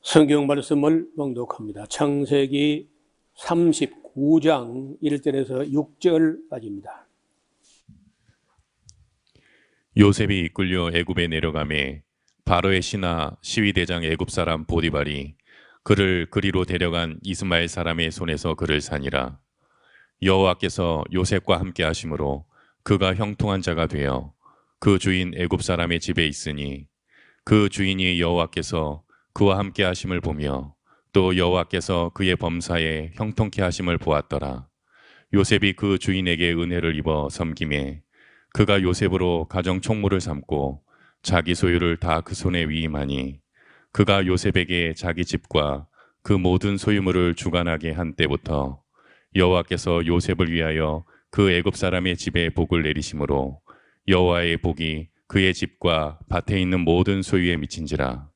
성경 말씀을 봉독합니다. 창세기 39장 1절에서 6절까지입니다. 요셉이 이끌려 애굽에 내려가매 바로의 신하 시위대장 애굽 사람 보디발이 그를 그리로 데려간 이스마엘 사람의 손에서 그를 산이라. 여호와께서 요셉과 함께 하심으로 그가 형통한 자가 되어 그 주인 애굽 사람의 집에 있으니 그 주인이 여호와께서 그와 함께 하심을 보며 또 여호와께서 그의 범사에 형통케 하심을 보았더라. 요셉이 그 주인에게 은혜를 입어 섬김에 그가 요셉으로 가정 총무를 삼고 자기 소유를 다 그 손에 위임하니 그가 요셉에게 자기 집과 그 모든 소유물을 주관하게 한 때부터 여호와께서 요셉을 위하여 그 애굽 사람의 집에 복을 내리심으로 여호와의 복이 그의 집과 밭에 있는 모든 소유에 미친지라.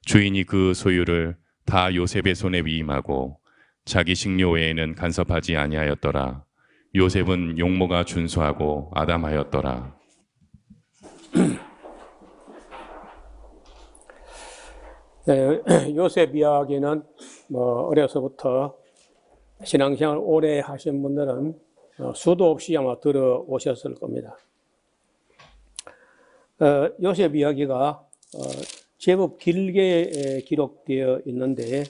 주인이 그 소유를 다 요셉의 손에 위임하고 자기 식료 외에는 간섭하지 아니하였더라. 요셉은 용모가 준수하고 아담하였더라. 네, 요셉 이야기는 어려서부터 신앙생활 오래 하신 분들은 수도 없이 아마 들어오셨을 겁니다. 요셉 이야기가 제법 길게 기록되어 있는데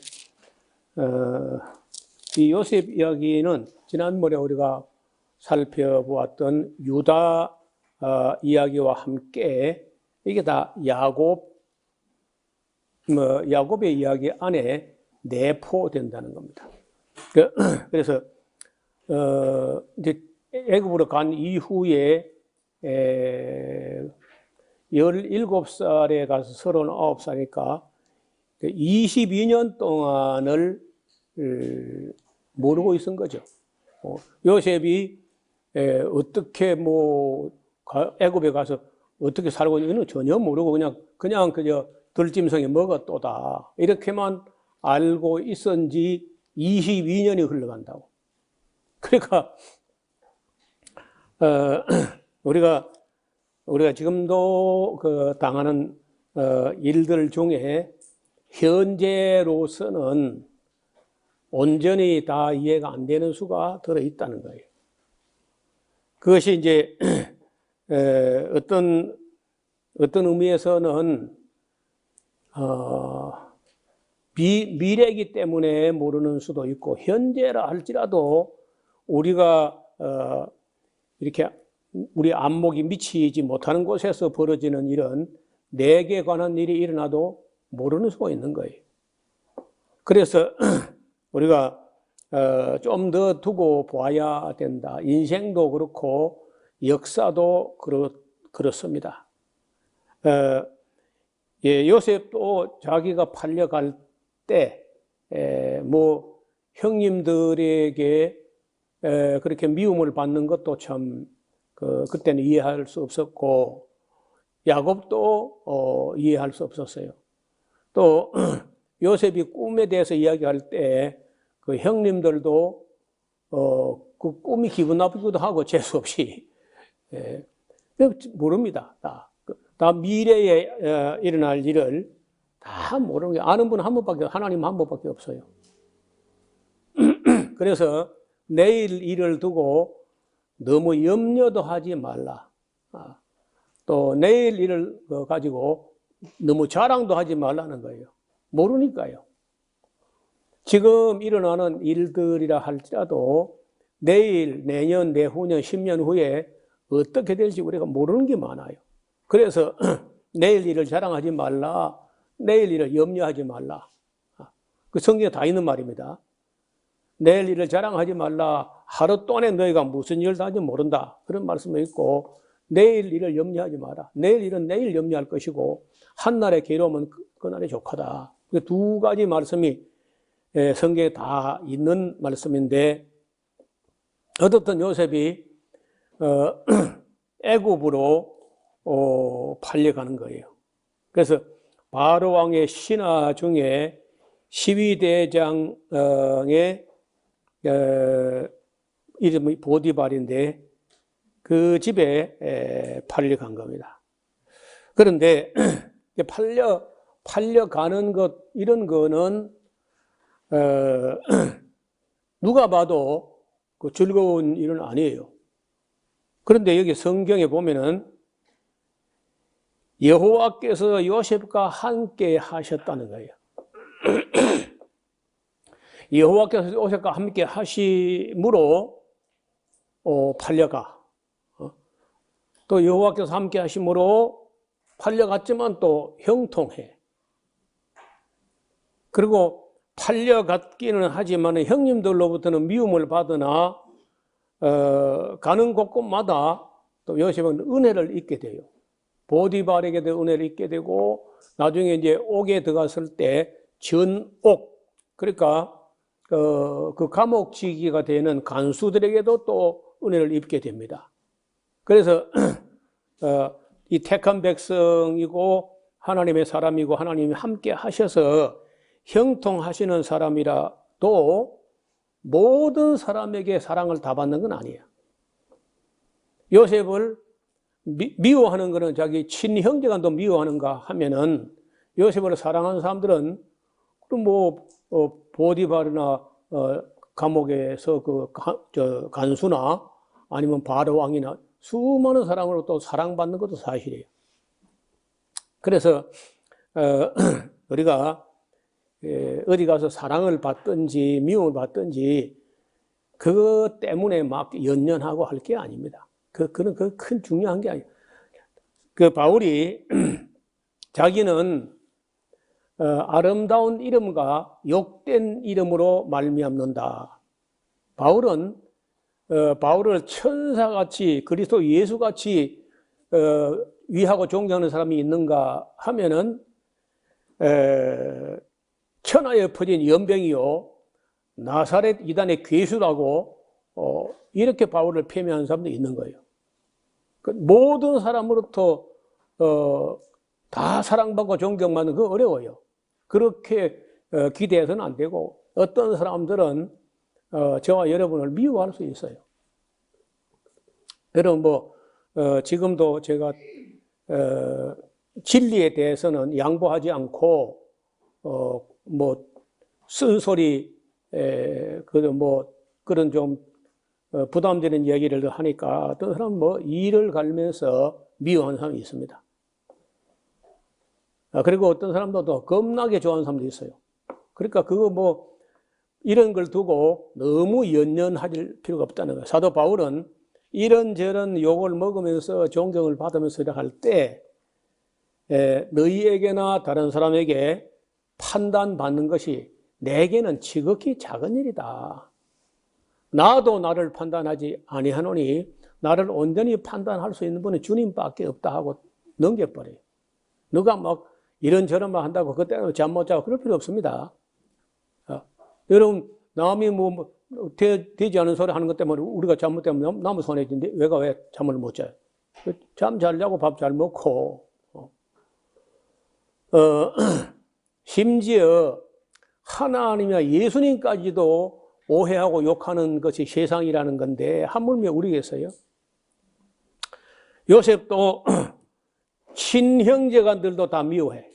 이 요셉 이야기는 지난번에 우리가 살펴보았던 유다 이야기와 함께 이게 다 야곱의 이야기 안에 내포된다는 겁니다. 그래서 이제 애굽으로 간 이후에 17살에 가서 39살이니까 22년 동안을 모르고 있은 거죠. 요셉이 어떻게 애굽에 가서 어떻게 살고 있는지는 전혀 모르고 그냥 그저 들짐승이 먹었도다 이렇게만 알고 있었는지 22년이 흘러간다고. 그러니까 우리가 지금도 당하는 일들 중에 현재로서는 온전히 다 이해가 안 되는 수가 들어있다는 거예요. 그것이 이제 어떤 의미에서는 미래이기 때문에 모르는 수도 있고, 현재라 할지라도 우리가 이렇게 우리 안목이 미치지 못하는 곳에서 벌어지는 일은 내게 관한 일이 일어나도 모르는 수가 있는 거예요. 그래서 우리가 좀 더 두고 보아야 된다. 인생도 그렇고 역사도 그렇습니다. 요셉도 자기가 팔려갈 때 형님들에게 그렇게 미움을 받는 것도 참 그때는 이해할 수 없었고, 야곱도 이해할 수 없었어요. 또 요셉이 꿈에 대해서 이야기할 때 그 형님들도 그 꿈이 기분 나쁘기도 하고 재수없이 모릅니다. 다 미래에 일어날 일을 다 모르는 게, 아는 분은 하나님 한 분밖에 없어요. 그래서 내일 일을 두고 너무 염려도 하지 말라. 또 내일 일을 가지고 너무 자랑도 하지 말라는 거예요. 모르니까요. 지금 일어나는 일들이라 할지라도 내일, 내년, 내후년, 10년 후에 어떻게 될지 우리가 모르는 게 많아요. 그래서 내일 일을 자랑하지 말라, 내일 일을 염려하지 말라. 그 성경에 다 있는 말입니다. 내일 일을 자랑하지 말라, 하루 동안에 너희가 무슨 일을 할지 모른다. 그런 말씀도 있고, 내일 일을 염려하지 마라. 내일 일은 내일 염려할 것이고, 한날의 괴로움은 그날의 족하다. 두 가지 말씀이 성경에 다 있는 말씀인데, 어떻든 요셉이 애굽으로 팔려가는 거예요. 그래서 바로 왕의 신하 중에 시위대장의 이름이 보디발인데 그 집에 팔려간 겁니다. 그런데 팔려가는 것, 이런 거는 누가 봐도 그 즐거운 일은 아니에요. 그런데 여기 성경에 보면은 여호와께서 요셉과 함께 하셨다는 거예요. 여호와께서 요셉과 함께 하심으로 팔려가. 또 여호와께서 함께 하심으로 팔려갔지만 또 형통해. 그리고 팔려갔기는 하지만 형님들로부터는 미움을 받으나 가는 곳곳마다 또 요셉은 은혜를 잊게 돼요. 보디발에게도 은혜를 잊게 되고 나중에 이제 옥에 들어갔을 때 전옥, 그러니까 그 감옥지기가 되는 간수들에게도 또 은혜를 입게 됩니다. 그래서 이 택한 백성이고 하나님의 사람이고 하나님이 함께 하셔서 형통하시는 사람이라도 모든 사람에게 사랑을 다 받는 건 아니에요. 요셉을 미워하는 것은 자기 친형제가 또 미워하는가 하면은 요셉을 사랑하는 사람들은 그럼 뭐 보디발이나 감옥에서 그 간수나 아니면 바로 왕이나 수많은 사랑으로 또 사랑받는 것도 사실이에요. 그래서 우리가 어디 가서 사랑을 받든지 미움을 받든지 그것 때문에 막 연연하고 할 게 아닙니다. 그는 그 큰 중요한 게 아니에요. 그 바울이 자기는 아름다운 이름과 욕된 이름으로 말미암는다. 바울을 천사같이 그리스도 예수같이 위하고 존경하는 사람이 있는가 하면은 천하에 퍼진 연병이요 나사렛 이단의 괴수라고 이렇게 바울을 표명하는 사람도 있는 거예요. 모든 사람으로부터 다 사랑받고 존경받는 거 어려워요. 그렇게 기대해서는 안 되고 어떤 사람들은 저와 여러분을 미워할 수 있어요. 여러분 지금도 제가 진리에 대해서는 양보하지 않고 쓴소리 그런 좀 부담되는 얘기를 하니까 어떤 사람은 이를 갈면서 미워하는 사람이 있습니다. 그리고 어떤 사람도 또 겁나게 좋아하는 사람도 있어요. 그러니까 이런 걸 두고 너무 연연할 필요가 없다는 거예요. 사도 바울은 이런저런 욕을 먹으면서 존경을 받으면서 할 때 너희에게나 다른 사람에게 판단받는 것이 내게는 지극히 작은 일이다. 나도 나를 판단하지 아니하노니 나를 온전히 판단할 수 있는 분은 주님밖에 없다 하고 넘겨버려요. 누가 막 이런저런 말 한다고 그때는 잠 못 자고 그럴 필요 없습니다. 여러분 남이 되지 않은 소리 하는 것 때문에 우리가 잘못되면 남의 손에 있는데 왜 잠을 못 자요? 잠 잘 자고 밥 잘 먹고 심지어 하나님이나 예수님까지도 오해하고 욕하는 것이 세상이라는 건데 하물며 우리겠어요? 요셉도 친형제간들도 다 미워해.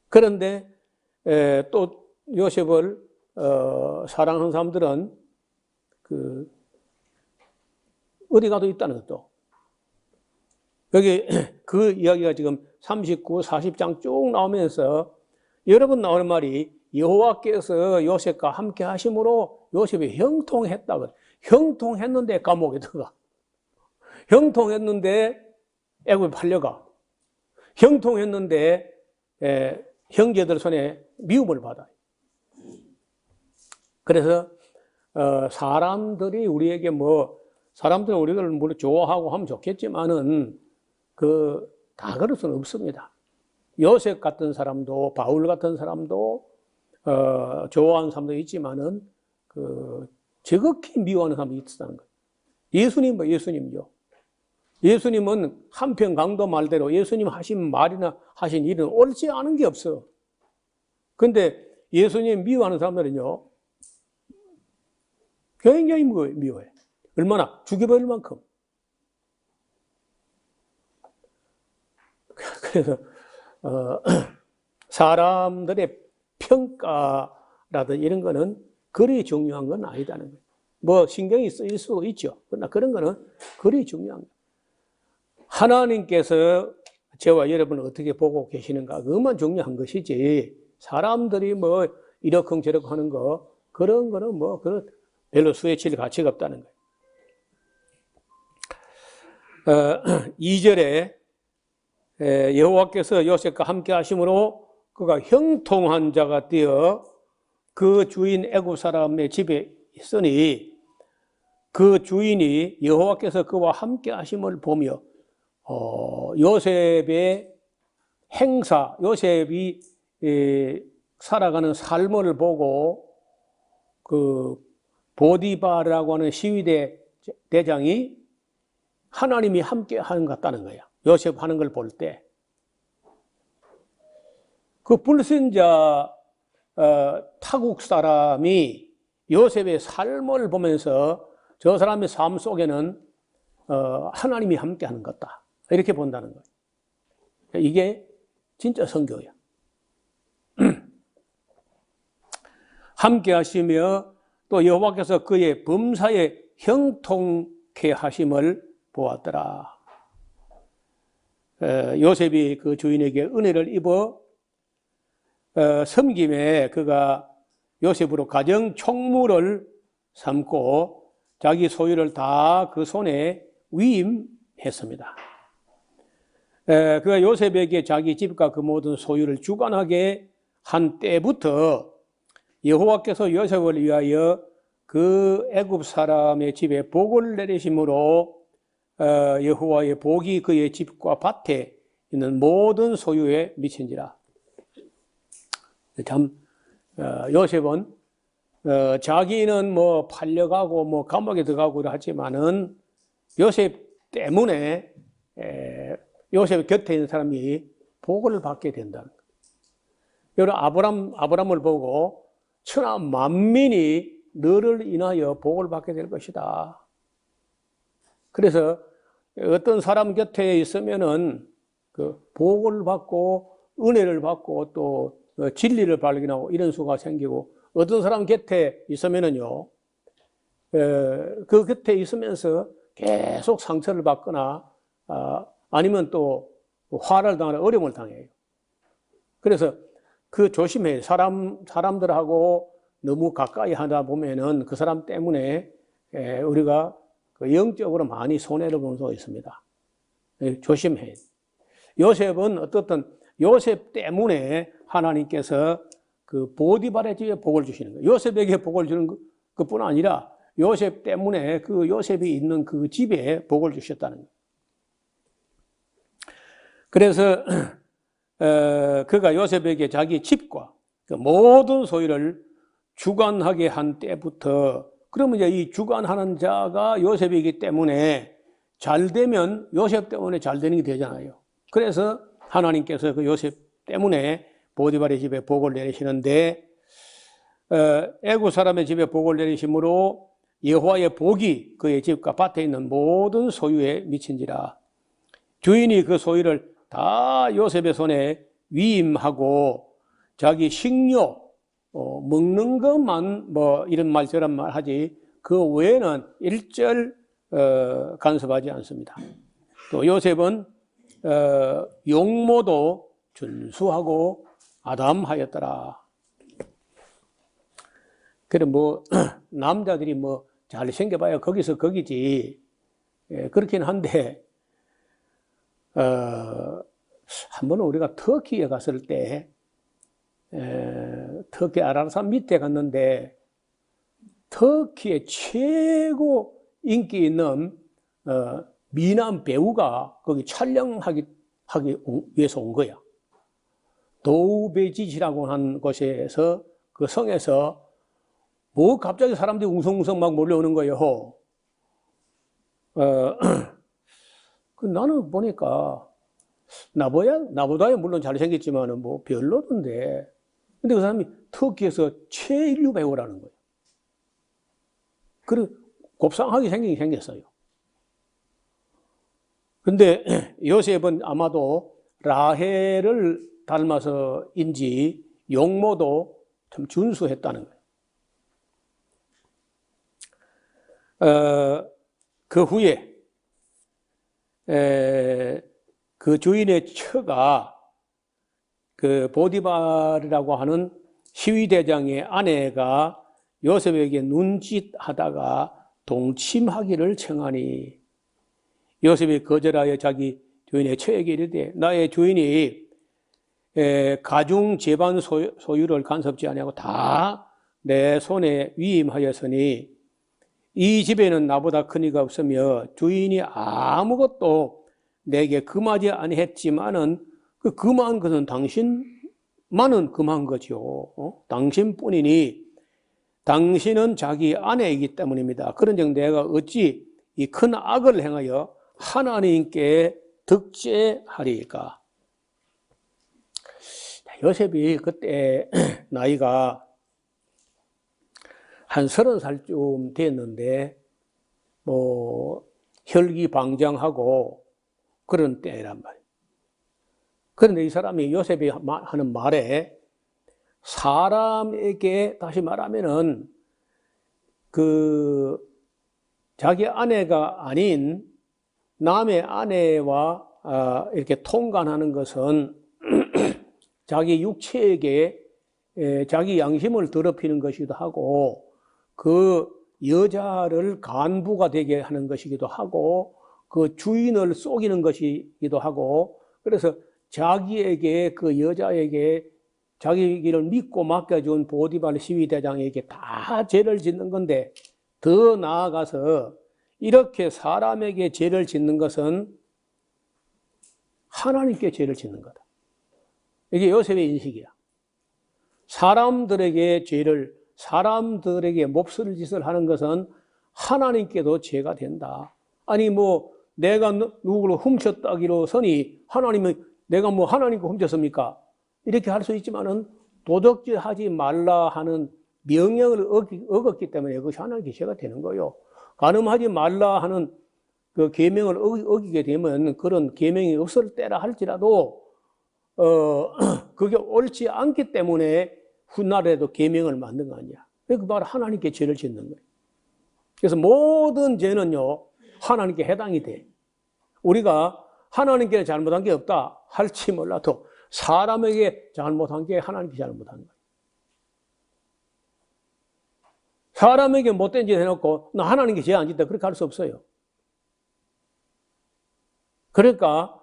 그런데 또 요셉을 사랑하는 사람들은 어디 가도 있다는 것도. 여기 그 이야기가 지금 39, 40장 쭉 나오면서 여러 번 나오는 말이 여호와께서 요셉과 함께 하심으로 요셉이 형통했다고. 형통했는데 감옥에 들어가. 형통했는데 애굽에 팔려가. 형통했는데 형제들 손에 미움을 받아요. 그래서 사람들이 우리에게 사람들은 우리를 물론 좋아하고 하면 좋겠지만은 다 그럴 수는 없습니다. 요셉 같은 사람도 바울 같은 사람도 좋아하는 사람도 있지만은 지극히 미워하는 사람도 있다는 거예요. 예수님요. 예수님은 한편 강도 말대로 예수님 하신 말이나 하신 일은 옳지 않은 게 없어. 근데 예수님 미워하는 사람들은요, 굉장히 미워해. 얼마나? 죽여버릴 만큼. 그래서 사람들의 평가라든 이런 거는 그리 중요한 건 아니다는 거예요. 뭐 신경이 쓰일 수도 있죠. 그러나 그런 거는 그리 중요한 거예요. 하나님께서 저와 여러분을 어떻게 보고 계시는가, 그것만 중요한 것이지, 사람들이 뭐 이러쿵 저러쿵 하는 거, 그런 거는 뭐 별로 수혜칠 가치가 없다는 거예요. 2절에 여호와께서 요셉과 함께 하심으로 그가 형통한 자가 되어 그 주인 애굽 사람의 집에 있으니 그 주인이 여호와께서 그와 함께 하심을 보며 요셉의 행사, 요셉이 살아가는 삶을 보고 그 보디바라고 하는 시위대 대장이 하나님이 함께 하는 것 같다는 거야. 요셉 하는 걸 볼 때. 그 불신자 타국 사람이 요셉의 삶을 보면서 저 사람의 삶 속에는 하나님이 함께 하는 것 같다. 이렇게 본다는 거예요. 이게 진짜 선교야. 함께 하시며 또 여호와께서 그의 범사에 형통케 하심을 보았더라. 요셉이 그 주인에게 은혜를 입어 섬김에 그가 요셉으로 가정 총무를 삼고 자기 소유를 다 그 손에 위임했습니다. 그가 요셉에게 자기 집과 그 모든 소유를 주관하게 한 때부터 여호와께서 요셉을 위하여 그 애굽 사람의 집에 복을 내리심으로 여호와의 복이 그의 집과 밭에 있는 모든 소유에 미친지라. 참 요셉은 자기는 뭐 팔려가고 뭐 감옥에 들어가고 하지만은 요셉 때문에 요셉 곁에 있는 사람이 복을 받게 된다는 거예요. 여러분 아브람을 보고 천하 만민이 너를 인하여 복을 받게 될 것이다. 그래서 어떤 사람 곁에 있으면은 그 복을 받고 은혜를 받고 또 진리를 발견하고 이런 수가 생기고, 어떤 사람 곁에 있으면은요, 그 곁에 있으면서 계속 상처를 받거나 아니면 또 화를 당하거나 어려움을 당해요. 그래서 그 조심해요. 사람들하고 너무 가까이 하다 보면은 그 사람 때문에 우리가 그 영적으로 많이 손해를 본 수가 있습니다. 조심해요. 요셉은 어떻든 요셉 때문에 하나님께서 그 보디발의 집에 복을 주시는 거예요. 요셉에게 복을 주는 것뿐 아니라 요셉 때문에 그 요셉이 있는 그 집에 복을 주셨다는 거예요. 그래서 그가 요셉에게 자기 집과 그 모든 소유를 주관하게 한 때부터, 그러면 이제 이 주관하는 자가 요셉이기 때문에 잘 되면 요셉 때문에 잘 되는 게 되잖아요. 그래서 하나님께서 그 요셉 때문에 보디발의 집에 복을 내리시는데, 애굽 사람의 집에 복을 내리심으로 여호와의 복이 그의 집과 밭에 있는 모든 소유에 미친지라. 주인이 그 소유를 다 요셉의 손에 위임하고 자기 식료, 먹는 것만 뭐 이런 말 저런 말 하지 그 외에는 일절 간섭하지 않습니다. 또 요셉은 용모도 준수하고 아담하였더라. 그래 뭐 남자들이 뭐 잘 생겨봐야 거기서 거기지. 그렇긴 한데 한 번은 우리가 터키에 갔을 때 터키 아라산 밑에 갔는데 터키의 최고 인기 있는 미남 배우가 거기 촬영하기 위해서 온 거야. 도우베지시라고 하는 곳에서 그 성에서 뭐 갑자기 사람들이 웅성웅성 막 몰려오는 거예요. 그 나는 보니까 나보다야 물론 잘생겼지만은 뭐 별로던데. 근데 그 사람이 터키에서 최인류 배우라는 거예요. 그리고 곱상하게 생겼어요. 근데 요셉은 아마도 라헬을 닮아서인지 용모도 참 준수했다는 거예요. 그 후에 그 주인의 처가 그 보디발이라고 하는 시위대장의 아내가 요셉에게 눈짓하다가 동침하기를 청하니 요셉이 거절하여 자기 주인의 처에게 이르되 나의 주인이 가중 재반 소유를 간섭지 아니하고 다 내 손에 위임하였으니 이 집에는 나보다 큰 이가 없으며 주인이 아무것도 내게 금하지 아니했지만은 그 금한 것은 당신만은 금한 거죠. 당신뿐이니 당신은 자기 아내이기 때문입니다. 그런즉 내가 어찌 이 큰 악을 행하여 하나님께 득죄하리까? 요셉이 그때 나이가 한 30살쯤 됐는데 혈기방장하고 그런 때란 말이에요. 그런데 이 사람이 요셉이 하는 말에 사람에게 다시 말하면은 그 자기 아내가 아닌 남의 아내와 이렇게 통간하는 것은 자기 육체에게 자기 양심을 더럽히는 것이기도 하고 그 여자를 간부가 되게 하는 것이기도 하고 그 주인을 속이는 것이기도 하고 그래서 자기에게 그 여자에게 자기를 믿고 맡겨준 보디발 시위대장에게 다 죄를 짓는 건데 더 나아가서 이렇게 사람에게 죄를 짓는 것은 하나님께 죄를 짓는 거다. 이게 요셉의 인식이야. 사람들에게 몹쓸 짓을 하는 것은 하나님께도 죄가 된다. 아니 내가 누구를 훔쳤다기로서니 하나님은 내가 하나님께 훔쳤습니까? 이렇게 할 수 있지만은 도적질하지 말라 하는 명령을 어겼기 때문에 그것이 하나님께 죄가 되는 거예요. 간음하지 말라 하는 그 계명을 어기게 되면 그런 계명이 없을 때라 할지라도 그게 옳지 않기 때문에 훗날에도 계명을 만든 거 아니야. 그 바로 하나님께 죄를 짓는 거예요. 그래서 모든 죄는요 하나님께 해당이 돼. 우리가 하나님께 잘못한 게 없다 할지 몰라도 사람에게 잘못한 게 하나님께 잘못한 거예요. 사람에게 못된 짓 해놓고 나 하나님께 죄 안 짓다 그렇게 할 수 없어요. 그러니까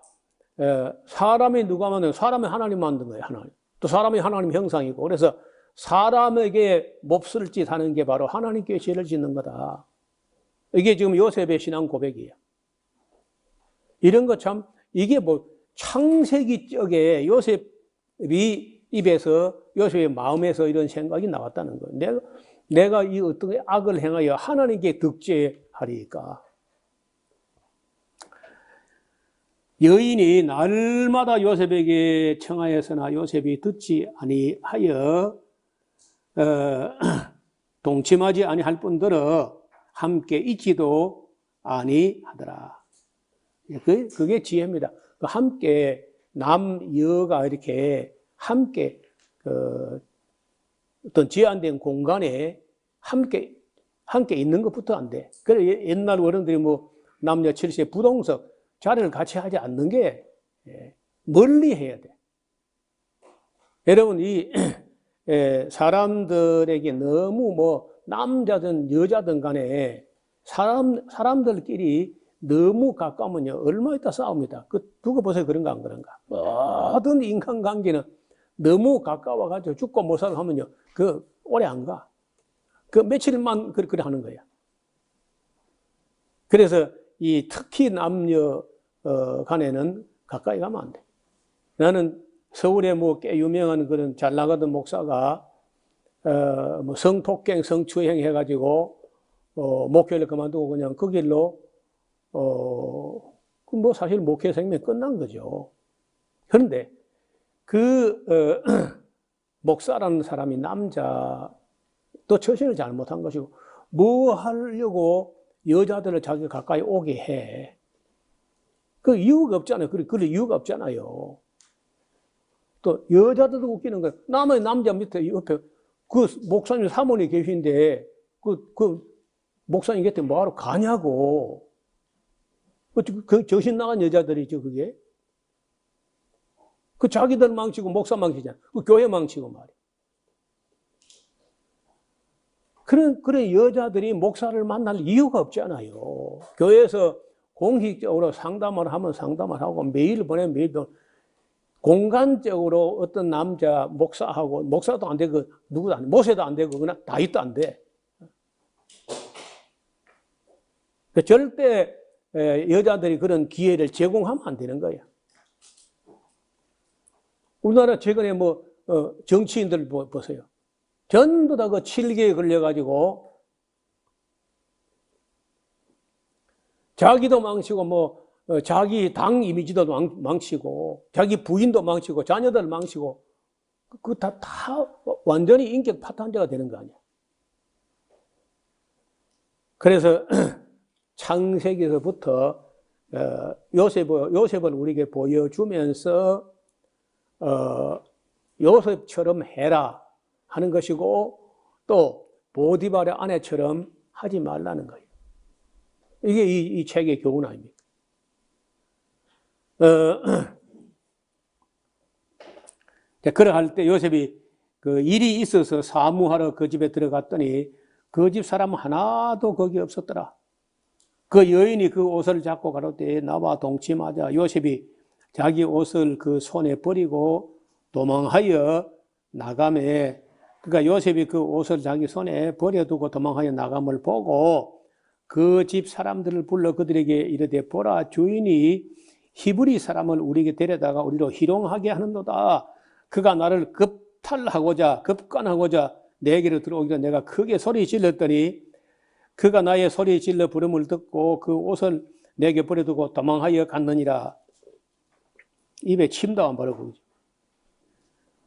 사람이 누가 만든 사람이 하나님 만든 거예요. 하나님. 또 사람이 하나님 형상이고 그래서 사람에게 몹쓸 짓 하는 게 바로 하나님께 죄를 짓는 거다. 이게 지금 요셉의 신앙 고백이에요. 이런 거 참 이게 창세기 쪽에 요셉이 입에서 요셉의 마음에서 이런 생각이 나왔다는 거예요. 내가 이 어떤 악을 행하여 하나님께 득죄하리까? 여인이 날마다 요셉에게 청하였으나 요셉이 듣지 아니하여 동침하지 아니할 뿐더러 함께 있지도 아니하더라. 그게 지혜입니다. 함께 남여가 이렇게 함께 어떤 제한된 공간에 함께 있는 것부터 안 돼. 그래 옛날 어른들이 남녀 7세 부동석 자리를 같이 하지 않는 게 멀리 해야 돼. 여러분 사람들에게 너무 남자든 여자든 간에 사람들끼리 너무 가까우면요 얼마 있다 싸웁니다. 두고 보세요. 그런가 안 그런가? 모든 인간관계는 너무 가까워가지고 죽고 못 살고 하면요 그 오래 안 가. 그 며칠만 그래 하는 거야. 그래서 특히 남녀 간에는 가까이 가면 안 돼. 나는 서울에 꽤 유명한 그런 잘 나가던 목사가 성폭행, 성추행 해가지고 목회를 그만두고 그냥 그 길로 사실 목회 생명이 끝난 거죠. 그런데 목사라는 사람이 남자 또 처신을 잘못한 것이고 뭐 하려고 여자들을 자기가 가까이 오게 해. 그 이유가 없잖아요. 그럴 이유가 없잖아요. 또 여자들도 웃기는 거예요. 남자 밑에 옆에 그 목사님 사모님 계신데 그 목사님 곁에 뭐하러 가냐고. 그 정신 나간 여자들이죠, 그게. 그 자기들 망치고 목사 망치잖아. 그 교회 망치고 말이야. 그런 여자들이 목사를 만날 이유가 없잖아요. 교회에서 공식적으로 상담을 하면 상담을 하고 메일 보내면 메일 보내면 공간적으로 어떤 남자 목사하고 목사도 안 되고 누구도 안 돼. 모세도 안 되고 그냥 다윗도 안 돼. 절대 여자들이 그런 기회를 제공하면 안 되는 거야. 우리나라 최근에 정치인들 보세요. 전부 다 그 칠개에 걸려가지고 자기도 망치고 자기 당 이미지도 망치고 자기 부인도 망치고 자녀들 망치고 그거 다 완전히 인격 파탄자가 되는 거 아니야. 그래서 창세기에서부터 요셉을 우리에게 보여주면서 요셉처럼 해라 하는 것이고 또 보디발의 아내처럼 하지 말라는 거예요. 이게 이 책의 교훈 아닙니까? 그러할 때 요셉이 그 일이 있어서 사무하러 그 집에 들어갔더니 그 집 사람 하나도 거기 없었더라. 그 여인이 그 옷을 잡고 가로되 나와 동침하자. 요셉이 자기 옷을 그 손에 버리고 도망하여 나가매. 그러니까 요셉이 그 옷을 자기 손에 버려두고 도망하여 나감을 보고 그 집 사람들을 불러 그들에게 이르되 보라 주인이 히브리 사람을 우리에게 데려다가 우리로 희롱하게 하는도다. 그가 나를 급간하고자 내게로 들어오기를 내가 크게 소리 질렀더니 그가 나의 소리 질러 부름을 듣고 그 옷을 내게 버려두고 도망하여 갔느니라. 입에 침도 안 바르고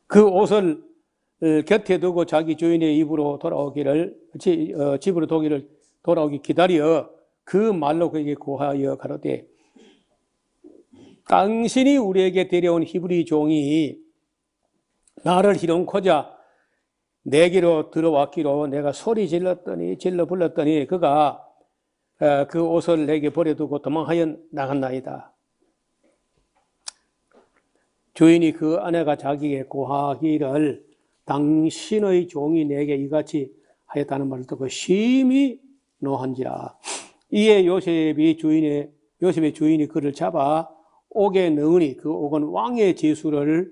그 옷을 곁에 두고 자기 주인의 집으로 돌아오기 기다려 그 말로 그에게 고하여 가로되 당신이 우리에게 데려온 히브리 종이 나를 희롱코자 내게로 들어왔기로 내가 소리 질러 불렀더니 그가 그 옷을 내게 버려두고 도망하여 나갔나이다. 주인이 그 아내가 자기에게 고하기를 당신의 종이 내게 이같이 하였다는 말을 듣고 심히 노한지라. 이에 요셉의 주인이 그를 잡아 옥에 넣으니 그 옥은 왕의 제수를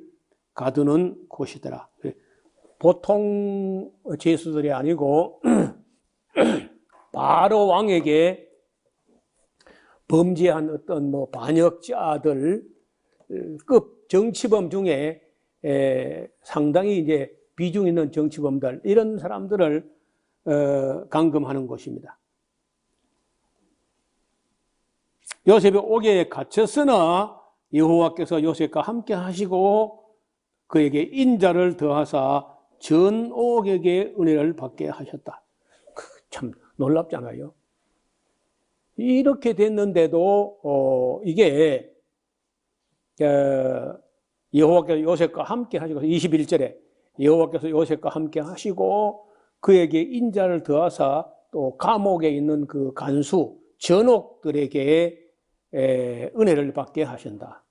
가두는 곳이더라. 보통 제수들이 아니고 바로 왕에게 범죄한 어떤 반역자들 급 정치범 중에 상당히 이제 비중 있는 정치범들 이런 사람들을 감금하는 곳입니다. 요셉이 옥에 갇혔으나 여호와께서 요셉과 함께 하시고 그에게 인자를 더하사 전옥에게 은혜를 받게 하셨다. 참 놀랍잖아요. 이렇게 됐는데도 이게 여호와께서 요셉과 함께 하시고 21절에 여호와께서 요셉과 함께 하시고 그에게 인자를 더하사 또 감옥에 있는 그 간수 전옥들에게 은혜를 받게 하신다.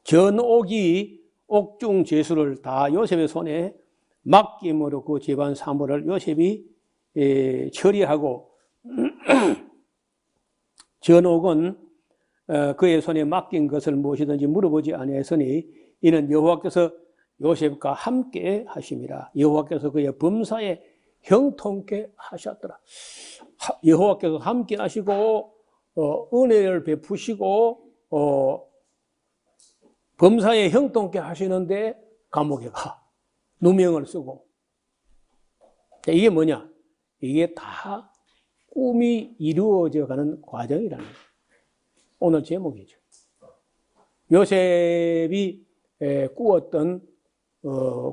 전옥이 옥중 죄수를 다 요셉의 손에 맡김으로 그 집안 사물을 요셉이 처리하고 전옥은 그의 손에 맡긴 것을 무엇이든지 물어보지 아니하였으니 이는 여호와께서 요셉과 함께 하심이라. 여호와께서 그의 범사에 형통케 하셨더라. 여호와께서 함께 하시고 은혜를 베푸시고 범사에 형통케 하시는데 감옥에 가. 누명을 쓰고. 이게 뭐냐? 이게 다 꿈이 이루어져가는 과정이라는 거예요. 오늘 제목이죠. 요셉이 꾸었던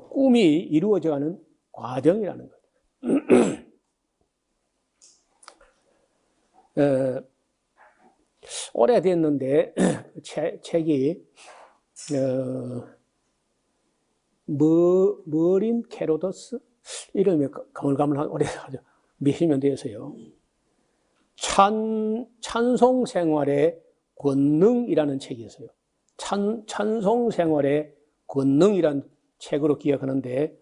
꿈이 이루어져가는 과정이라는 거죠. 오래됐는데 책이 머린 캐로더스? 이름이 가물가물한 오래하죠. 몇십 년 되어서요. 찬송 생활의 권능이라는 책이 있어요. 찬송 생활의 권능이라는 책으로 기억하는데,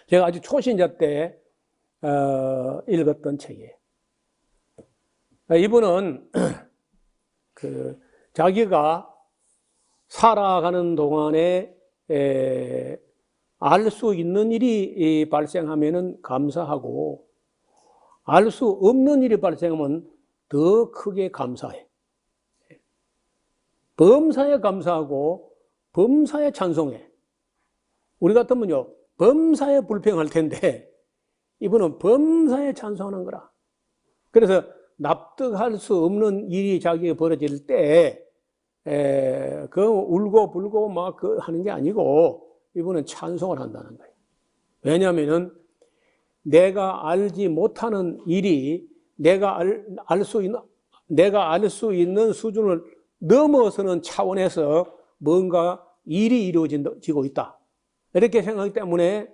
제가 아주 초신자 때 읽었던 책이에요. 이분은 자기가 살아가는 동안에 알 수 있는 일이 발생하면은 감사하고, 알 수 없는 일이 발생하면 더 크게 감사해. 범사에 감사하고 범사에 찬송해. 우리 같으면요, 범사에 불평할 텐데 이분은 범사에 찬송하는 거라. 그래서 납득할 수 없는 일이 자기가 벌어질 때 울고 불고 막 하는 게 아니고 이분은 찬송을 한다는 거예요. 왜냐하면은 내가 알지 못하는 일이 내가 알 수 있는 수준을 넘어서는 차원에서 뭔가 일이 이루어지고 있다. 이렇게 생각하기 때문에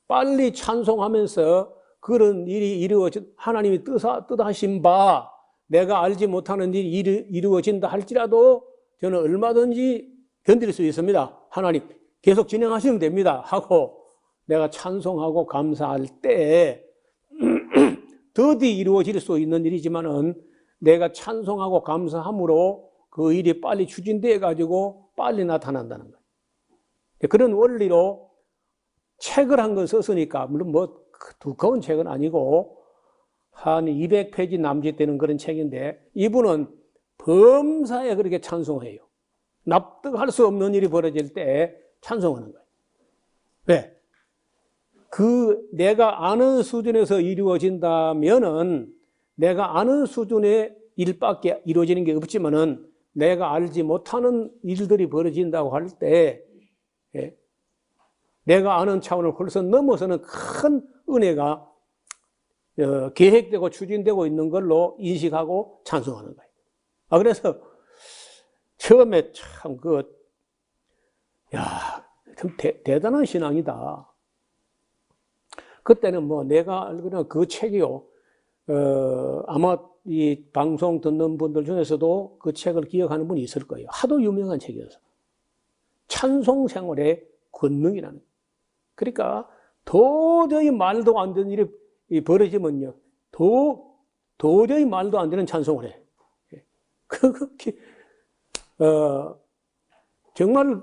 빨리 찬송하면서 그런 일이 하나님이 뜻하신 바 내가 알지 못하는 일이 이루어진다 할지라도 저는 얼마든지 견딜 수 있습니다. 하나님 계속 진행하시면 됩니다. 하고 내가 찬송하고 감사할 때 더디 이루어질 수 있는 일이지만은 내가 찬송하고 감사함으로 그 일이 빨리 추진되어 가지고 빨리 나타난다는 거예요. 그런 원리로 책을 한 권 썼으니까, 물론 뭐 두꺼운 책은 아니고 한 200페이지 남짓되는 그런 책인데, 이분은 범사에 그렇게 찬송해요. 납득할 수 없는 일이 벌어질 때 찬송하는 거예요. 왜? 내가 아는 수준에서 이루어진다면은 내가 아는 수준의 일밖에 이루어지는 게 없지만은 내가 알지 못하는 일들이 벌어진다고 할 때 내가 아는 차원을 훨씬 넘어서는 큰 은혜가 계획되고 추진되고 있는 걸로 인식하고 찬송하는 거예요. 그래서 처음에 참 참 대단한 신앙이다. 그때는 뭐 내가 알기로는 그 책이요, 아마 이 방송 듣는 분들 중에서도 그 책을 기억하는 분이 있을 거예요. 하도 유명한 책이어서. 찬송 생활의 권능이라는. 그러니까 도저히 말도 안 되는 일이 벌어지면요, 도저히 말도 안 되는 찬송을 해. 정말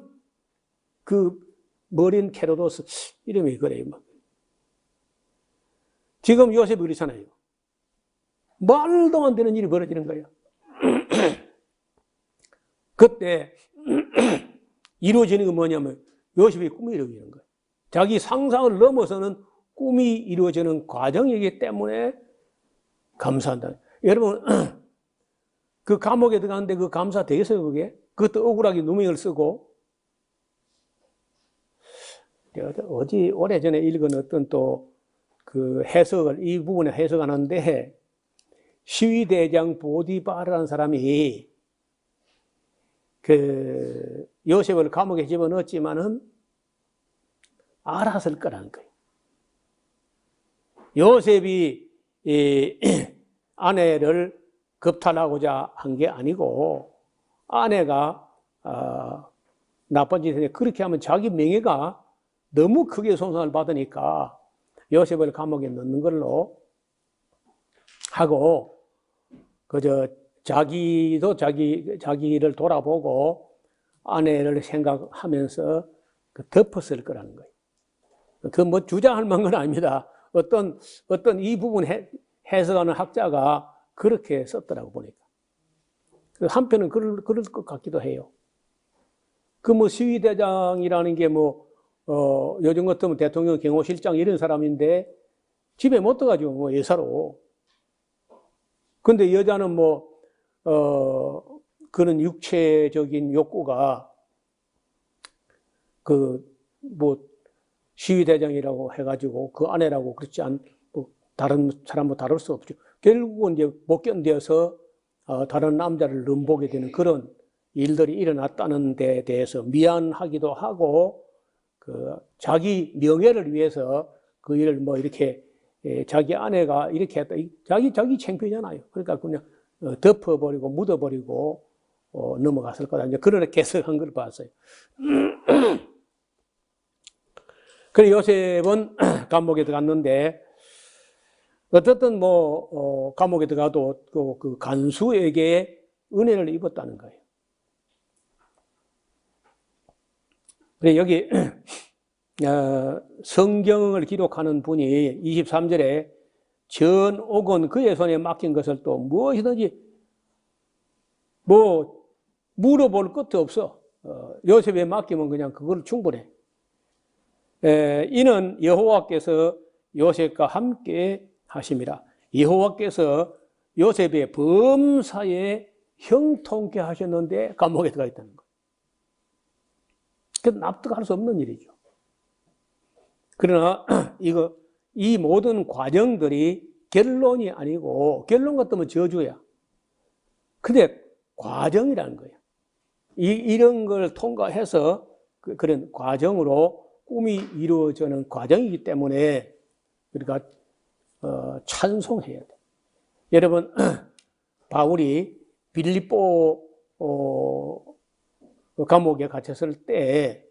머린 캐로도스 이름이 그래요. 지금 요셉이 그렇잖아요. 말도 안 되는 일이 벌어지는 거예요. 그때 이루어지는 건 뭐냐면 요셉이 꿈이 이루어지는 거예요. 자기 상상을 넘어서는 꿈이 이루어지는 과정이기 때문에 감사한다. 여러분, 그 감옥에 들어갔는데 그 감사 되겠어요, 그게? 그것도 억울하게 누명을 쓰고. 오래전에 읽은 어떤 이 부분에 해석하는데, 시위대장 보디바르라는 사람이 요셉을 감옥에 집어넣었지만은 알았을 거라는 거예요. 요셉이 아내를 겁탈하고자 한 게 아니고, 아내가 나쁜 짓을 했는데 그렇게 하면 자기 명예가 너무 크게 손상을 받으니까 요셉을 감옥에 넣는 걸로 하고, 자기도 자기를 돌아보고 아내를 생각하면서 덮었을 거라는 거예요. 뭐 주장할 만한 건 아닙니다. 어떤 이 부분 해석하는 학자가 그렇게 썼더라고 보니까. 한편은 그럴 것 같기도 해요. 뭐 시위대장이라는 게 요즘 같으면 대통령 경호실장 이런 사람인데 집에 못 들어가지고 예사로. 근데 여자는 그런 육체적인 욕구가 시위대장이라고 해가지고 그 아내라고 그렇지 다른 사람과 다를 수 없죠. 결국은 이제 못 견뎌서 다른 남자를 넘보게 되는 그런 일들이 일어났다는 데 대해서 미안하기도 하고 자기 명예를 위해서 그 일을 뭐 이렇게 자기 아내가 이렇게 했다. 자기 창피잖아요. 그러니까 그냥 덮어버리고 묻어버리고 넘어갔을 거다. 이제 그렇게 해석한 걸 봤어요. 그래 요셉은 감옥에 들어갔는데 어떻든 뭐 감옥에 들어가도 그 간수에게 은혜를 입었다는 거예요. 그래 여기 성경을 기록하는 분이 23절에 전 옥은 그의 손에 맡긴 것을 또 무엇이든지 뭐 물어볼 것도 없어. 요셉에 맡기면 그냥 그걸 충분해. 이는 여호와께서 요셉과 함께 하심이라. 여호와께서 요셉의 범사에 형통케 하셨는데 감옥에 들어가 있다는 거예요. 그 납득할 수 없는 일이죠. 그러나 이 모든 과정들이 결론이 아니고 결론 같으면 저주야. 근데 과정이라는 거예요. 이런 걸 통과해서 그런 과정으로 꿈이 이루어지는 과정이기 때문에 우리가 찬송해야 돼. 여러분 바울이 빌립보 감옥에 갇혔을 때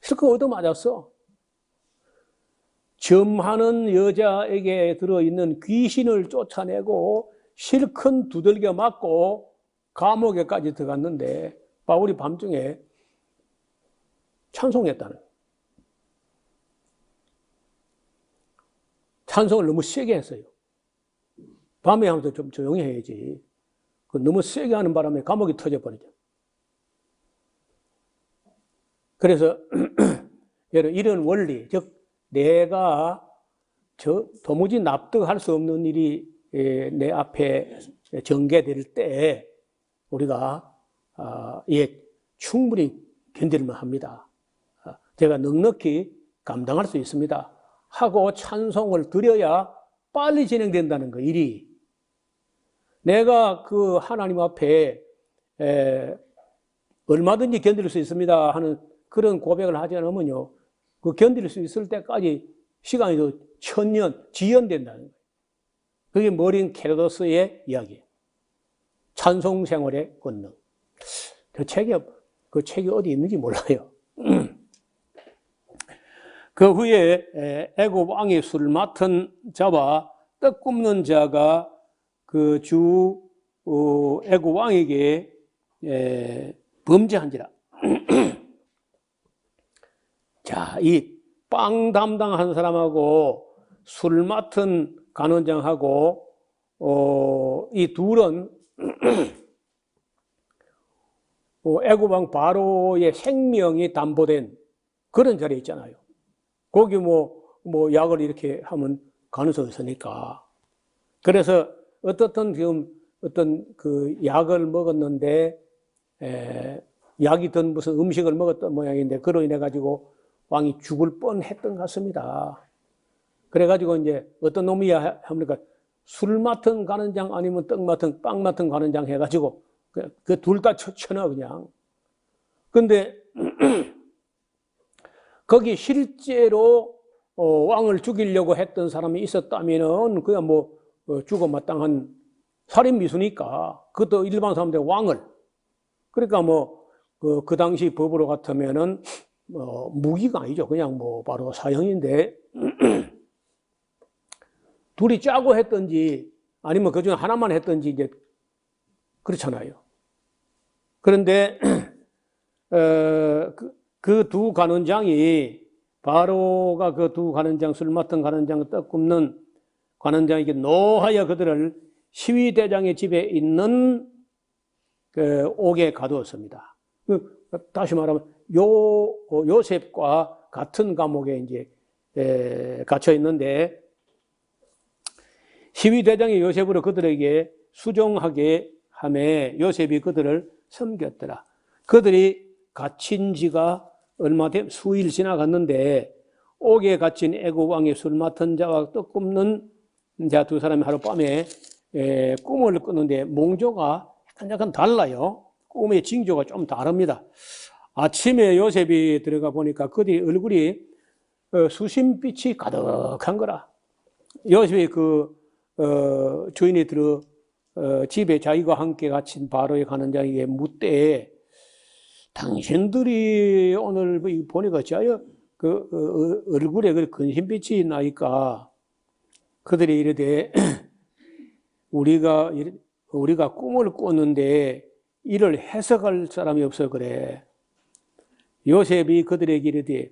실컷 얻어맞았어. 점하는 여자에게 들어있는 귀신을 쫓아내고 실컷 두들겨 맞고 감옥에까지 들어갔는데 바울이 밤중에 찬송했다는 거예요. 찬송을 너무 세게 했어요. 밤에 하면서 좀 조용히 해야지. 너무 세게 하는 바람에 감옥이 터져버리죠. 그래서 이런 원리, 즉 내가 도무지 납득할 수 없는 일이 내 앞에 전개될 때 우리가 충분히 견딜만 합니다. 제가 넉넉히 감당할 수 있습니다 하고 찬송을 드려야 빨리 진행된다는 거, 일이. 내가 그 하나님 앞에 얼마든지 견딜 수 있습니다 하는 그런 고백을 하지 않으면요, 그 견딜 수 있을 때까지 시간이 1000년 지연된다는 거예요. 그게 머린 케르도스의 이야기예요. 찬송 생활의 권능. 그 책이 어디 있는지 몰라요. 그 후에 애굽 왕의 술을 맡은 자와 떡 굽는 자가 그 주 애굽 왕에게 범죄한지라. 자, 이 빵 담당한 사람하고 술 맡은 간원장하고 이 둘은 애굽 왕 바로의 생명이 담보된 그런 자리에 있잖아요. 거기 뭐 약을 이렇게 하면 가능성이 있으니까. 그래서 지금 어떤 그 약을 먹었는데 약이 든 무슨 음식을 먹었던 모양인데 그로 인해 가지고 왕이 죽을 뻔했던 것 같습니다. 그래가지고 이제 어떤 놈이야 합니까? 술 맡은 간원장 아니면 빵 맡은 간원장 해가지고 그 둘 다 쳐넣어 그냥. 근데 거기 실제로 왕을 죽이려고 했던 사람이 있었다면은 그냥 뭐 죽어 마땅한 살인 미수니까 그것도 일반 사람들 왕을. 그러니까 뭐 그 당시 법으로 같으면은 무기가 아니죠. 그냥 뭐 바로 사형인데 둘이 짜고 했던지 아니면 그 중에 하나만 했던지 이제 그렇잖아요. 그런데 그 두 간원장이 바로가 그 두 간원장 술 맡은 간원장 떡 굽는 관원장에게 노하여 그들을 시위대장의 집에 있는 그 옥에 가두었습니다. 다시 말하면 요셉과 같은 감옥에 이제 갇혀 있는데 시위대장이 요셉으로 그들에게 수종하게 하매 요셉이 그들을 섬겼더라. 그들이 갇힌 지가 얼마 된 수일 지나갔는데 옥에 갇힌 애굽 왕의 술 맡은 자와 떡 굽는 자 두 사람이 하룻밤에 꿈을 꾸는데 몽조가 약간 달라요. 꿈의 징조가 좀 다릅니다. 아침에 요셉이 들어가 보니까 그들이 얼굴이 수심빛이 가득한 거라. 요셉이 주인이 집에 자기가 함께 갇힌 바로에 가는 자에게 묻되 당신들이 오늘 보니까 자여 얼굴에 그 근심빛이 나니까 그들이 이르되 우리가 꿈을 꿨는데 이를 해석할 사람이 없어 그래. 요셉이 그들에게 이르되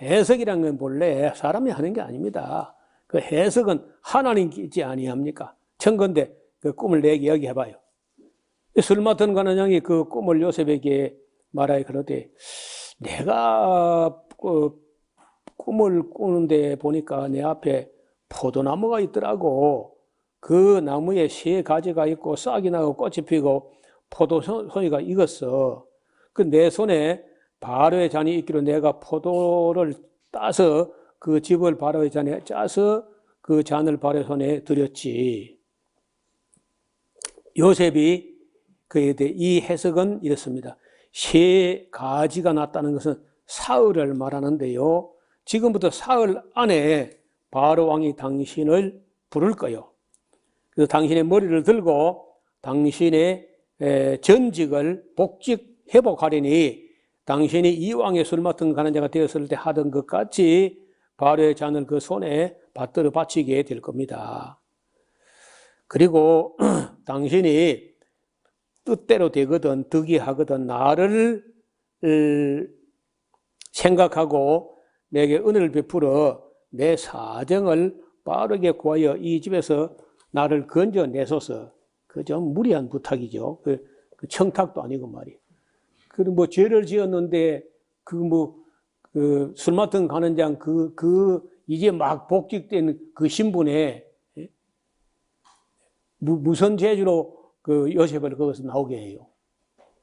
해석이란 건 본래 사람이 하는 게 아닙니다. 그 해석은 하나님이지 아니합니까? 청건대 그 꿈을 내게 이야기해봐요. 술 맡은 관원장이 그 꿈을 요셉에게 말하여 그러되 내가 꿈을 꾸는데 보니까 내 앞에 포도나무가 있더라고. 그 나무에 세 가지가 있고 싹이 나고 꽃이 피고 포도송이가 익었어. 그 내 손에 바로의 잔이 있기로 내가 포도를 따서 그 즙을 바로의 잔에 짜서 그 잔을 바로의 손에 드렸지. 요셉이 그에 대해 이 해석은 이렇습니다. 세 가지가 났다는 것은 사흘을 말하는데요. 지금부터 사흘 안에 바로 왕이 당신을 부를 거요. 그래서 당신의 머리를 들고 당신의 전직을 회복하리니 당신이 이 왕의 술 맡은 가는 자가 되었을 때 하던 것 같이 바로의 잔을 그 손에 받들어 바치게 될 겁니다. 그리고 당신이 뜻대로 되거든 득이하거든 나를 생각하고 내게 은혜를 베풀어 내 사정을 빠르게 구하여 이 집에서 나를 건져내소서. 그 좀 무리한 부탁이죠. 그 청탁도 아니고 말이에요. 그리고 죄를 지었는데 술 맡은 간원장 이제 막 복직된 그 신분에 무슨 재주로 요셉을 거기서 나오게 해요.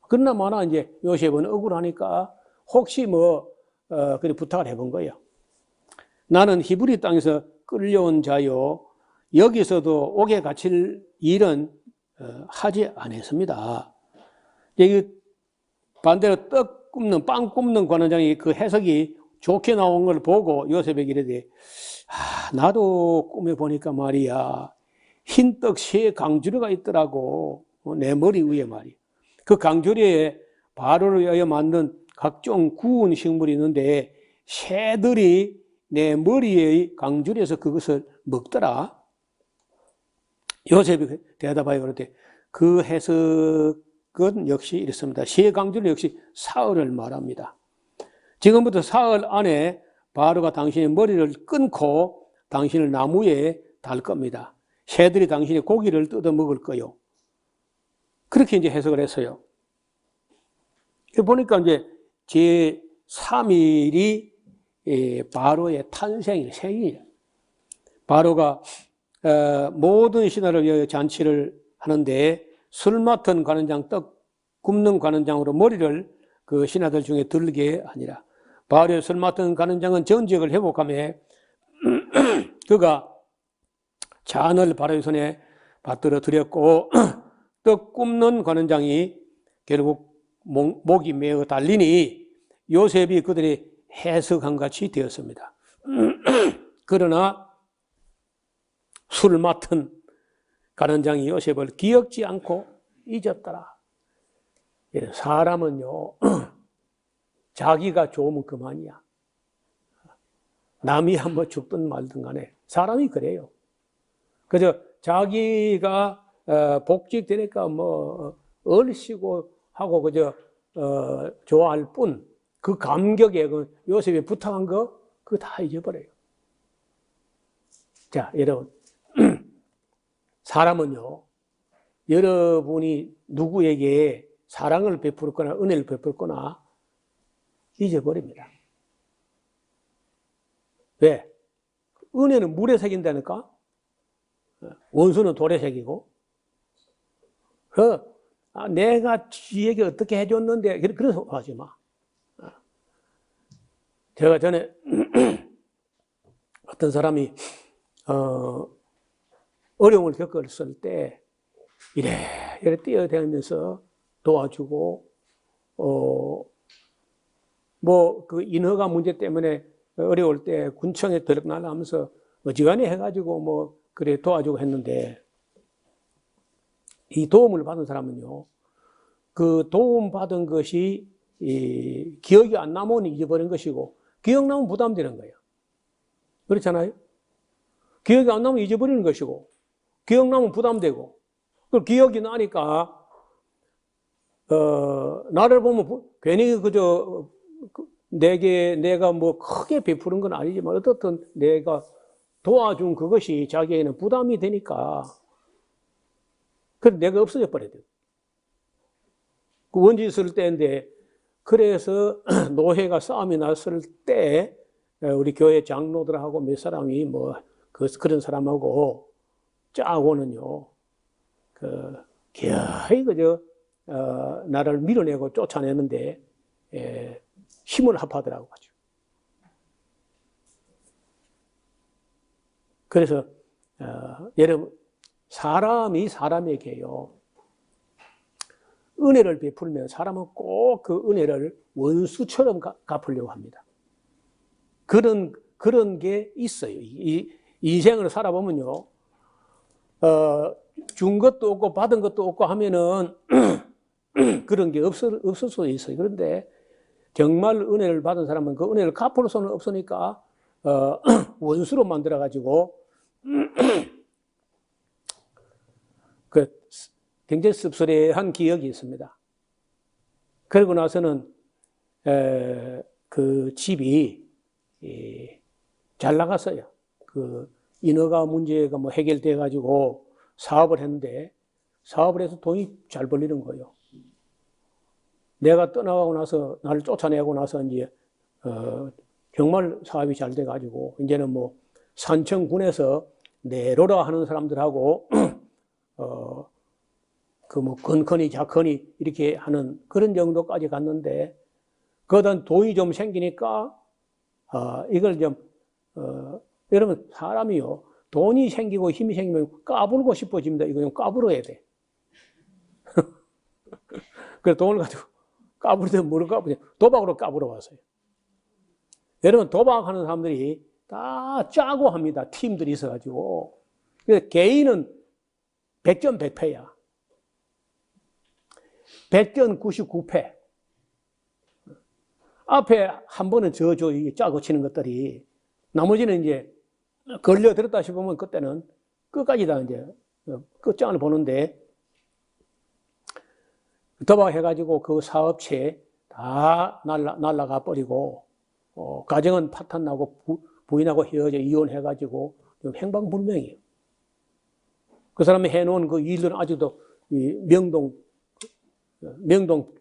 그러나 마나 이제 요셉은 억울하니까 혹시 그래 부탁을 해본 거예요. 나는 히브리 땅에서 끌려온 자요. 여기서도 옥에 갇힐 일은 하지 않았습니다. 여기 반대로 빵 굽는 관원장이 그 해석이 좋게 나온 걸 보고 요셉에게 이르되 나도 꿈에 보니까 말이야 흰떡 세 강주리가 있더라고. 내 머리 위에 말이야. 그 강주리에 바로를 위하여 만든 각종 구운 식물이 있는데 새들이 내 머리의 강주리에서 그것을 먹더라. 요셉이 대답하여 그러되 그 해석은 역시 이렇습니다. 세 강주리 역시 사흘을 말합니다. 지금부터 사흘 안에 바로가 당신의 머리를 끊고 당신을 나무에 달 겁니다. 새들이 당신의 고기를 뜯어 먹을 거요. 그렇게 이제 해석을 했어요. 보니까 이제 제 3일이 바로의 탄생일, 생일. 바로가 모든 신하를 위하여 잔치를 하는데 술 맡은 관원장, 떡 굽는 관원장으로 머리를 그 신하들 중에 들게 하니라. 바로의 술 맡은 관원장은 전직을 회복하며 그가 잔을 바로의 손에 받들어 드렸고 떡 굽는 관원장이 결국 목이 매어 달리니 요셉이 그들의 해석한 같이 되었습니다. 그러나 술 맡은 관원장이 요셉을 기억지 않고 잊었더라. 사람은요 자기가 좋으면 그만이야. 남이 한번 죽든 말든 간에 사람이 그래요. 그저 자기가 복직되니까 얼씨고 하고 그저 좋아할 뿐 그 감격에 요셉이 부탁한 거 그거 다 잊어버려요. 자, 여러분 사람은요 여러분이 누구에게 사랑을 베풀거나 은혜를 베풀거나 잊어버립니다. 왜? 은혜는 물에 새긴다니까? 원수는 돌에 새기고. 내가 지에게 어떻게 해줬는데, 그래서 하지 마. 제가 전에 어떤 사람이, 어려움을 겪었을 때 이래 뛰어다니면서 도와주고 뭐 그 인허가 문제 때문에 어려울 때 군청에 들락날락하면서 어지간히 해가지고 뭐 그래 도와주고 했는데 이 도움을 받은 사람은요 그 도움 받은 것이 기억이 안 나면 잊어버린 것이고 기억나면 부담되는 거예요. 그렇잖아요. 기억이 안 나면 잊어버리는 것이고 기억나면 부담되고 그 기억이 나니까 나를 보면 괜히 그저 내가 뭐 크게 베푸는 건 아니지만 어떻든 내가 도와준 그것이 자기에게는 부담이 되니까 그래서 내가 없어져 버려야 돼요. 그 원지 있을 때인데 그래서 노회가 싸움이 났을 때 우리 교회 장로들하고 몇 사람이 뭐 그런 사람하고 짜고는요 기어이 그저 나를 밀어내고 쫓아내는데 힘을 합하더라고 가지고. 그래서 여러분 사람이 사람에게요 은혜를 베풀면 사람은 꼭 그 은혜를 원수처럼 갚으려고 합니다. 그런 게 있어요. 이 인생을 살아보면요 준 것도 없고 받은 것도 없고 하면은 그런 게 없을 수도 있어요. 그런데 정말 은혜를 받은 사람은 그 은혜를 갚을 수는 없으니까 원수로 만들어 가지고 그 굉장히 씁쓸한 기억이 있습니다. 그러고 나서는 그 집이 잘 나갔어요. 그 인허가 문제가 뭐 해결돼 가지고 사업을 했는데 사업을 해서 돈이 잘 벌리는 거예요. 내가 떠나가고 나서 나를 쫓아내고 나서 이제 정말 사업이 잘 돼 가지고 이제는 뭐 산청군에서 내로라 하는 사람들하고 그 뭐 건커니 작커니 이렇게 하는 그런 정도까지 갔는데 그러다 돈이 좀 생기니까 이걸 좀 여러분 사람이요 돈이 생기고 힘이 생기면 까불고 싶어집니다. 이거 좀 까불어야 돼. 그래서 돈을 가지고 까불때 뭐를 까불냐 도박으로 까불어 왔어요. 여러분 도박하는 사람들이 다 짜고 합니다. 팀들이 있어가지고. 그래서 개인은 100전 100패야. 100전 99패. 앞에 한 번은 저저 짜고 치는 것들이 나머지는 이제 걸려들었다 싶으면 그때는 끝까지 다 이제 끝장을 보는데 도박해가지고 그 사업체 다 날라가 버리고 가정은 파탄나고 부인하고 헤어져 이혼해가지고 행방불명이에요. 그 사람이 해놓은 그 일들은 아직도 명동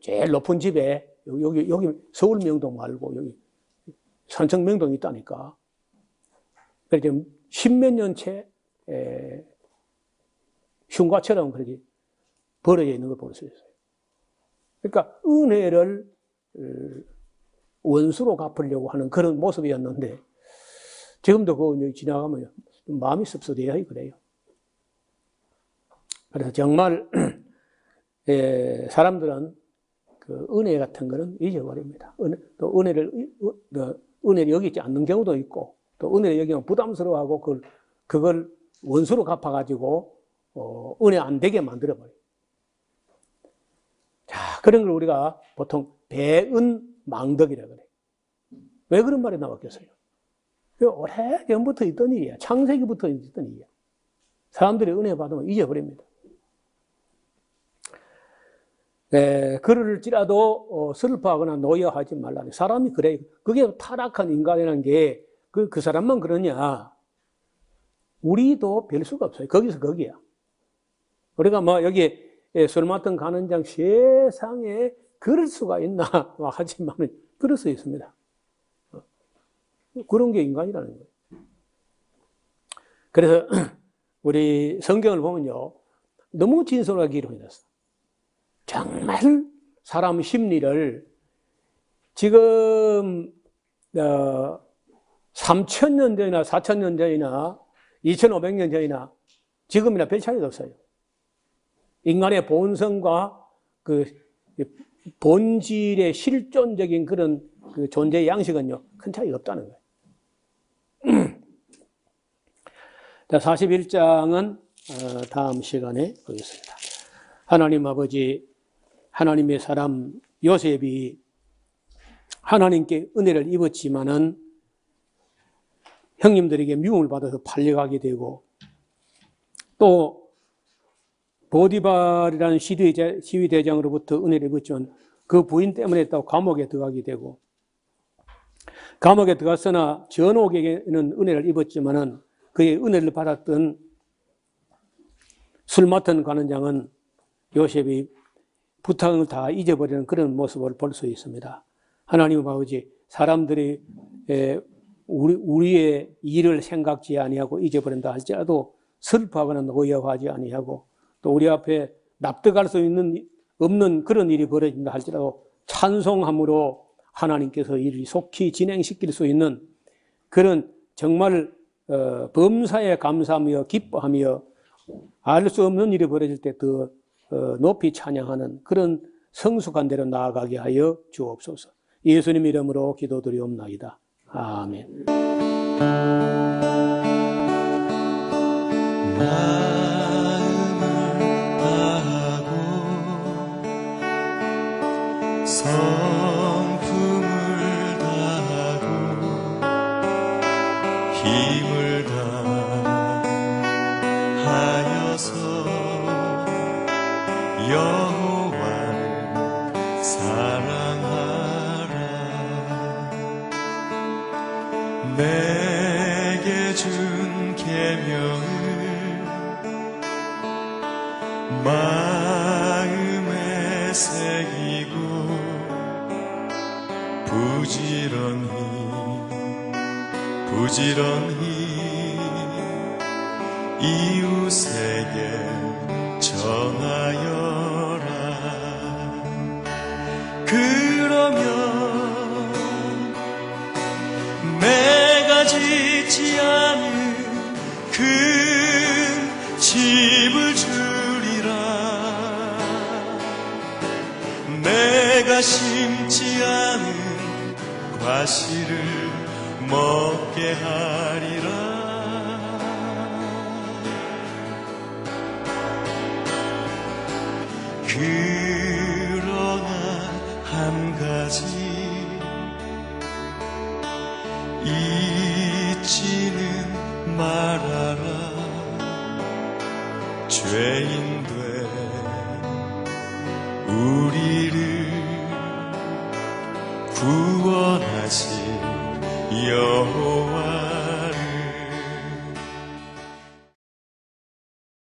제일 높은 집에 여기 서울 명동 말고 여기 산청 명동이 있다니까. 그래서 지금 10몇 년째 흉과처럼 그렇게 벌어져 있는 걸 볼 수 있어요. 그러니까 은혜를 원수로 갚으려고 하는 그런 모습이었는데 지금도 그거 지나가면 마음이 씁쓸해요. 그래요. 그래서 정말 사람들은 그 은혜 같은 거는 잊어버립니다. 또 은혜를 여기지 않는 경우도 있고 또 은혜를 여기면 부담스러워하고 그걸 원수로 갚아가지고 은혜 안 되게 만들어버려요. 자, 그런 걸 우리가 보통 배은망덕이라고 그래요. 왜 그런 말이 나왔겠어요? 오래전부터 있던 일이야. 창세기부터 있던 일이야. 사람들이 은혜 받으면 잊어버립니다. 그럴지라도 슬퍼하거나 노여하지 말라. 사람이 그래. 그게 타락한 인간이라는 게 그 사람만 그러냐. 우리도 별 수가 없어요. 거기서 거기야. 우리가 뭐 여기 술 맡은 간원장 세상에 그럴 수가 있나 하지만 그럴 수 있습니다. 그런 게 인간이라는 거예요. 그래서 우리 성경을 보면요. 너무 진솔하게 기록해놨어. 정말 사람 심리를 지금 3,000년 전이나 4,000년 전이나 2,500년 전이나 지금이나 별 차이도 없어요. 인간의 본성과 그 본질의 실존적인 그런 그 존재 양식은요, 큰 차이가 없다는 거예요. 자, 41장은 다음 시간에 보겠습니다. 하나님 아버지, 하나님의 사람 요셉이 하나님께 은혜를 입었지만은 형님들에게 미움을 받아서 팔려가게 되고, 또 보디발이라는 시위대장으로부터 은혜를 입었지만 그 부인 때문에 또 감옥에 들어가게 되고, 감옥에 들어갔으나 전옥에게는 은혜를 입었지만은 그의 은혜를 받았던 술 맡은 관원장은 요셉이 부탁을 다 잊어버리는 그런 모습을 볼 수 있습니다. 하나님 아버지, 사람들이 우리의 일을 생각지 아니하고 잊어버린다 할지라도 슬퍼하거나 노여워하지 아니하고, 또 우리 앞에 납득할 수 없는 그런 일이 벌어진다 할지라도 찬송함으로 하나님께서 일을 속히 진행시킬 수 있는 그런 정말 범사에 감사하며 기뻐하며 알 수 없는 일이 벌어질 때 더 높이 찬양하는 그런 성숙한 대로 나아가게 하여 주옵소서. 예수님 이름으로 기도드리옵나이다. 아멘. 성품을 다하고 힘을 다하여서 여호와를 사랑하라. 내게 준 계명을 마음에 새기고 부지런히 이웃에게 전하여라. 그러면 내가 짓지 않은 그 집을 주리라. 내가 심지 않은 과실을 먹게 하리라. 그러나 한 가지 잊지는 말아라. 죄인된 우리를 구원하신 여호와